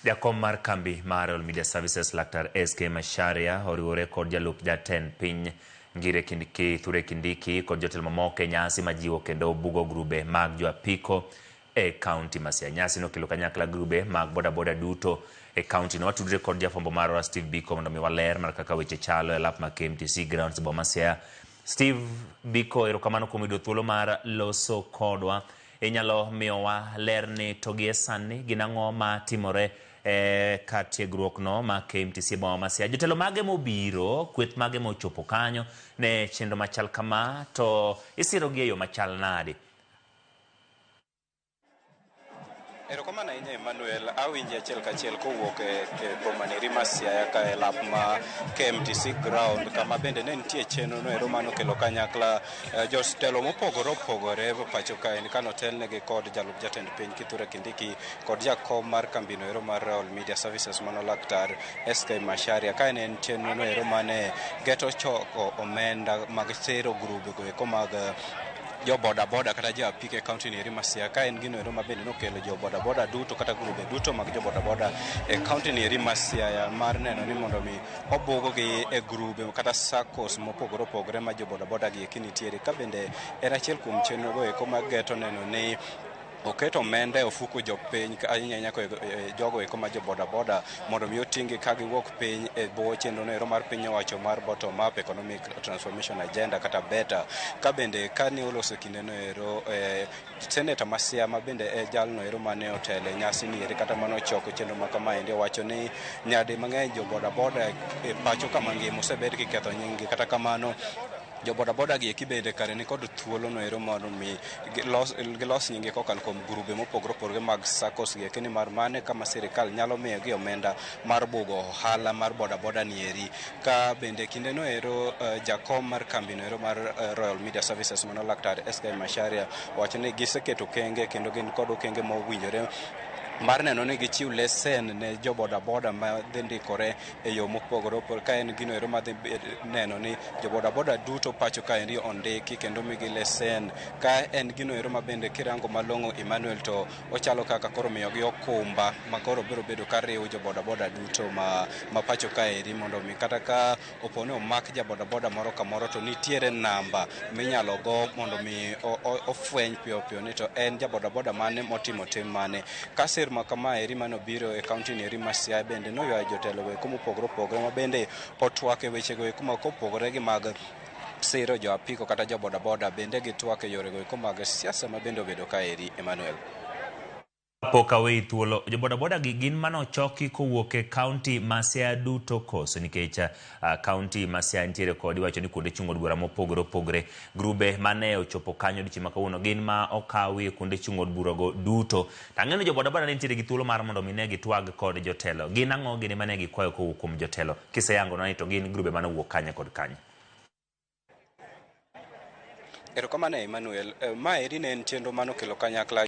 Jakom mar kambi mar All Media Services Laktar SK Macharia oriwore kod jalup jatend piny Ngire Kithure Kindiki kod jotelo mamoko e nyasi majiwo kendo bugo grube mag jo apiko e kaunti ma Siaya. Nyasi no kelo kanyakla grube mag bodaboda duto e kaunti no. Watudre kod jafwambo marwa Steve Biko mondo mi waler mar kaka weche chalo e lap ma KMTC grounds boma Siaya. Steve Biko, erokamano kuom yudo thuolo mar loso kodwa. Inyalo miyowa ler ni to gi sani gin ang'o ma timore ka tiegruok no ma KMTC boma ma Siaya. Jotelo mage mobiro, kweth mage mochopo kanyo ne chenro machal kama, to isiro gi e yo machal nade? Erokamano ahinya Emmanuel, awinje achiel kachiel kowuok e boma ma Siaya ka e lap ma KMTC ground, kama bende ne nitie chenro no ero mano kelo kanyakla jotelo mopogore opogore pacho kae kano telnegi kod jalup jatend piny Kithure Kindiki kod jakom mar kambino ero mar All Media Services mano Laktar SK Macharia. Kae ne en chenro no ero mane geto choko omenda mag sero grube go eko mag jo bodaboda kata jo apike kaunti ni ma Siaya. Ka en gino ero mabende nokelo jo bodaboda duto kata grube duto mag jo bodaboda e kaunti ni ma Siaya mar neno ni mondo mi obugo gi e grube kata SACCOs mopogore opogore ma jo bodaboda gi nitiere. Ka bende era achiel kuom chenro go eko mageto neno ni oketo omenda e ofuko jopiny ahinya jogo eko ma jo bodaboda mondo mi oting'gi ka giwuok piny e bwo chenro no ero mar piny owacho mar bottom up economic transformation agenda kata beta. Ka bende kane oloso kinde no ero seneta ma Siaya ma bende e jalno ero mane otele nyasi ni ere kata mano ochoko chenro ma kamaendi owacho ni nyadi mang'eny jo bodaboda e pacho kama ngima osebed kiketho nyinggi. Kata kamano jo bodaboda gi bende kare ni kod thuolo no ero mondo mi gilos nyingi kokalo kuom grube mopogore opogore mag SACCOs gi keni mar mane kama sirikal nyalo miyo gi omenda mar bugo ohala mar bodaboda ni eri. Ka bende kinde no ero jakom mar kambi no ero mar Royal Media Services mano Laktar SK Macharia wacho ni giseketo okenge kendo gin kod okenge mowinjore mar neno ni gichiw lesen ne jo bodaboda ma dhi ndikore e yo mopogore opogore. Ka en gino ero madhi neno ni jo bodaboda duto pacho kaendi ondiki kendo migi lesen. Ka en gino ero mabende kirango malong'o Emmanuel, to ochalo kaka koro miyogi okumba ma koro biro bedo ka riwo jo bodaboda duto ma pacho kaendi mondo mi kata ka opone omak ja bodaboda moro kamoro to nitiere namba minyalo go mondo mi ofweny piyo piyo ni to en ja bodaboda mane motimo tim mane. Kasir ma kama eri mano biro e kaunti ni ma Siaya bende noywayo jotelo go eko mopogore opogore ma bende otwak e weche go eko mopogore gi mag siro jo apiko kata jo bodaboda, bende gitwak e yore go eko mag siasa ma bende obedo ka eri Emmanuel. Poka wei thuolo, jo bodaboda gi gin mano choki kowuok e kaunti ma Siaya duto koso, nikech kaunti ma Siaya nitiere kod iwacho ni kuonde chungo bura mopogore opogore. Grube mane ochopo kanyo dichi ma kawuono gin ma okawi kuonde chungo bura go duto. Tang'eno jo bodaboda ne nitiere gi thuolo mar mondo mi ne gitwag kod jotelo. Gin ang'o gini mane gikwayo kowuok kuom jotelo? Kiseyango na ni to gin grube mane wuok kanye kod kanye? Erokamano Emmanuel, ma eri ne en chenro mano kelo kanyakla